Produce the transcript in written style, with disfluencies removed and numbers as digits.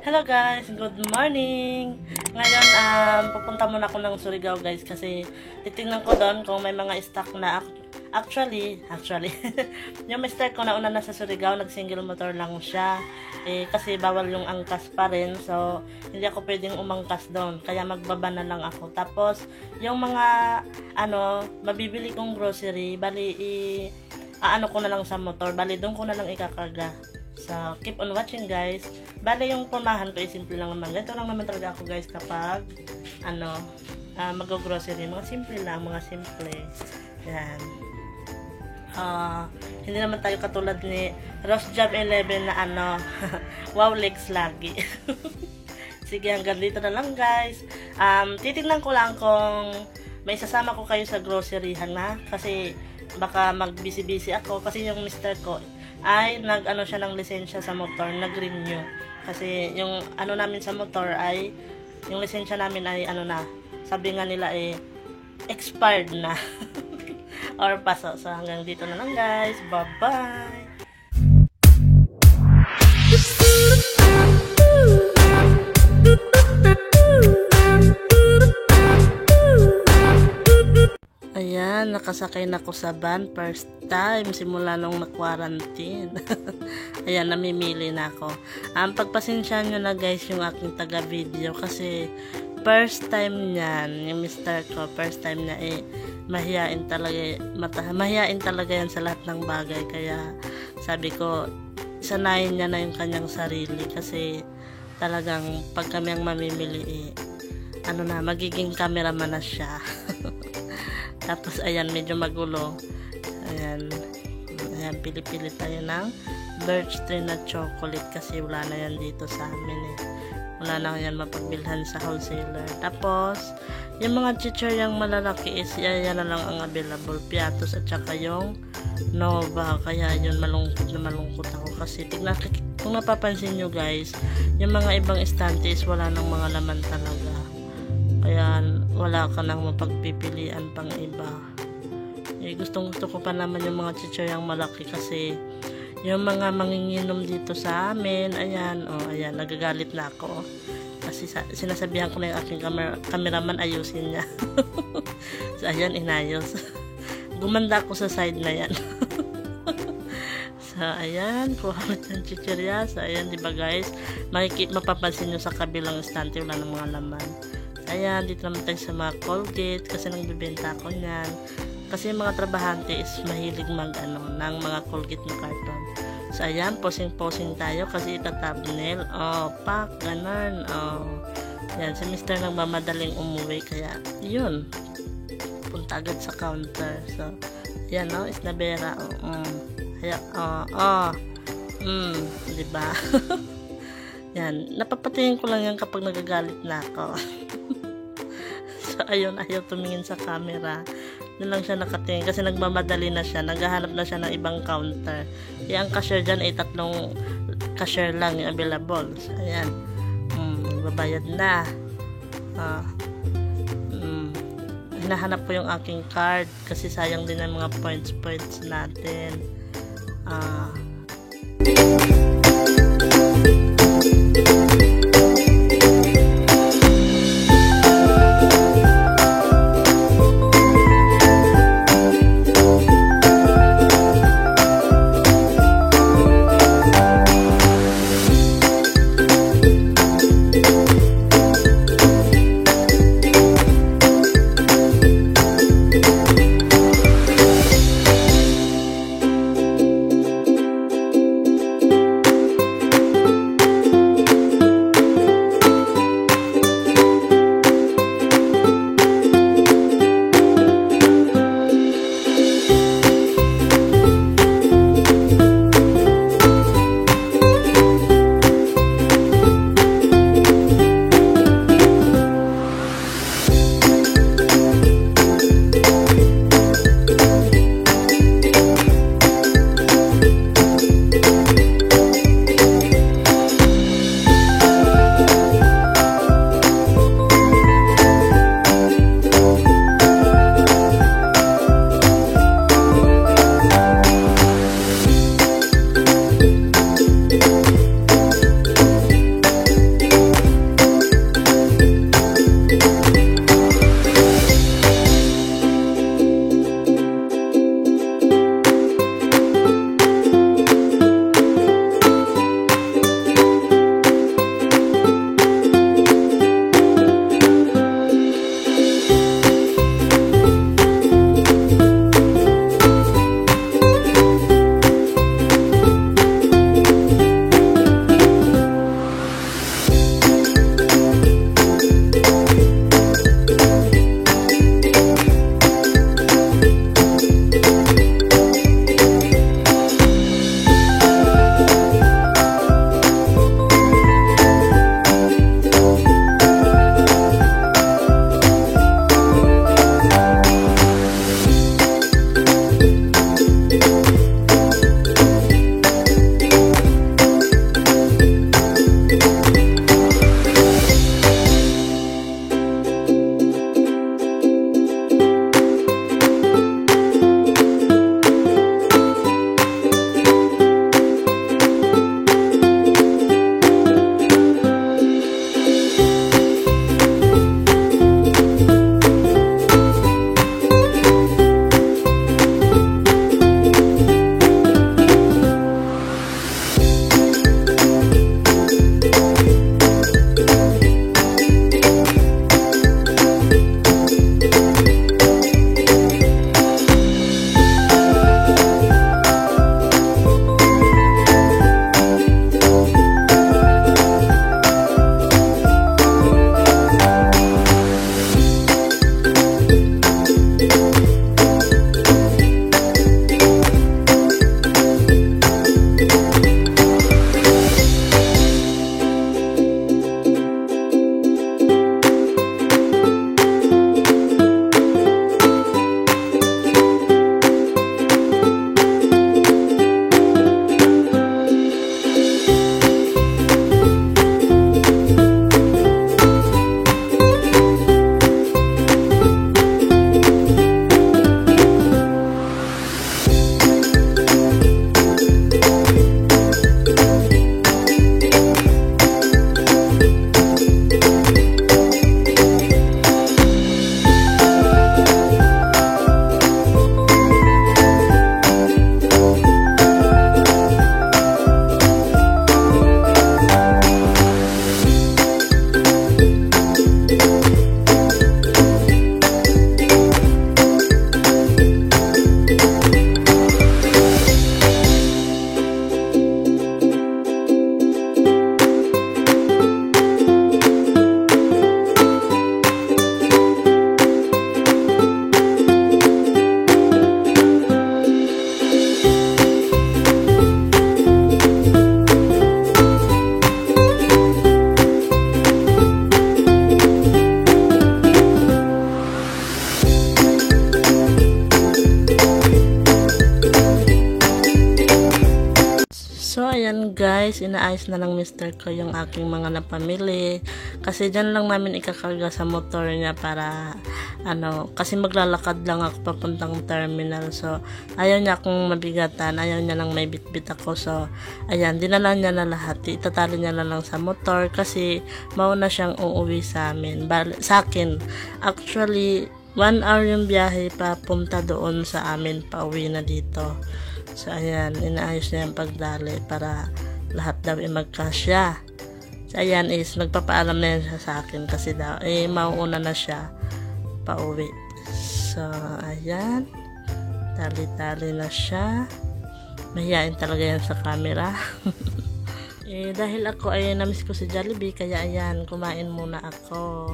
Hello guys, good morning! Ngayon, pupunta muna ako ng Surigao guys kasi titingnan ko doon kung may mga stock na actually yung mister ko nauna na sa Surigao, nag-single motor lang siya. Kasi bawal yung angkas pa rin, so hindi ako pwedeng umangkas doon, kaya magbaba na lang ako. Tapos, yung mga mabibili kong grocery, bali aano ko na lang sa motor, bali doon ko na lang ikakarga. So, keep on watching guys. Bale, yung pumahan ko ay simple lang naman. Ganito lang naman talaga ako guys kapag mag-grocery. Mga simple lang, mga simple. Yan. Hindi naman tayo katulad ni Rose Jam 11 na wow legs lagi. Sige, hanggang dito na lang guys. Titignan ko lang kung may sasama ko kayo sa groceryhan na. Kasi baka mag-busy-busy ako. Kasi yung mister ko ay nag-ano siya ng lisensya sa motor, nag-renew. Kasi yung namin sa motor ay yung lisensya namin ay sabi nga nila ay expired na. Or paso. So hanggang dito na lang guys. Bye-bye. Ayan, nakasakay na ko sa van. First time, simula nung na-quarantine. Ayan, namimili na ako. Pagpasensyahan nyo na guys yung aking taga-video kasi first time niyan, yung mister ko, first time niya mahihain talaga yan sa lahat ng bagay. Kaya sabi ko, sanayin niya na yung kanyang sarili kasi talagang pag kami ang mamimili, magiging cameraman na siya. Tapos, ayan, medyo magulo. Ayan, pili-pili tayo ng birch tree na chocolate kasi wala na yan dito sa amin Wala na yan mapagbilhan sa wholesaler. Tapos, yung mga chicharyang malalaki is, yan na lang ang available. Piatos at saka yung Nova. Kaya yun, malungkot ako kasi kung napapansin nyo guys, yung mga ibang estante is wala nang mga laman talaga. Kaya wala ka nang mapagpipilian pang iba. Gustong gusto ko pa naman yung mga chicharyang malaki kasi yung mga manginginom dito sa amin, ayan, nagagalit na ako. Kasi sinasabihan ko na yung aking cameraman ayusin niya. So, ayan, inayos. Gumanda ako sa side na yan. So, ayan, kuha ko ng chichirya. So, ayan, diba guys, mapapansin nyo sa kabilang estante, wala ng mga laman. Ayan, dito naman tayo sa mga Colgate kasi nagbibenta ako niyan. Kasi yung mga trabahante is mahilig ng mga Colgate na carton. So, ayan, posing-posing tayo kasi ita-thumbnail. Pak, ganun. Ayan, si Mr. nagmamadaling umuwi kaya, yun. Punta agad sa counter. So, ayan, isnabera. Diba? Yan, napapatingin ko lang yan kapag nagagalit na ako. So, ayun, ayaw tumingin sa camera. Doon lang siya nakatingin kasi nagmamadali na siya. Naghahanap na siya ng ibang counter. Ang cashier dyan ay 3 cashier lang yung available. So, ayan. Magbabayad na. Hinahanap ko yung aking card kasi sayang din ang mga points natin. inaayos na ng mister ko yung aking mga napamili. Kasi dyan lang namin ikakarga sa motor niya para kasi maglalakad lang ako papuntang terminal. So, ayaw niya akong mabigatan. Ayaw niya lang may bitbit ako. So, ayan, dinala niya na lahat. Itatali niya na lang sa motor kasi mauna siyang uuwi sa amin. Sa akin, actually, 1 hour yung biyahe papunta doon sa amin, pauwi na dito. So, ayan, inaayos niya yung pagdali para lahat daw magkasya. So, ayan is, nagpapaalam na yan siya sa akin kasi daw, mauuna na siya pauwi. So, ayan, tali-tali na siya. Mahihain talaga yan sa camera. Dahil ako ay namiss ko si Jollibee, kaya ayan, kumain muna ako.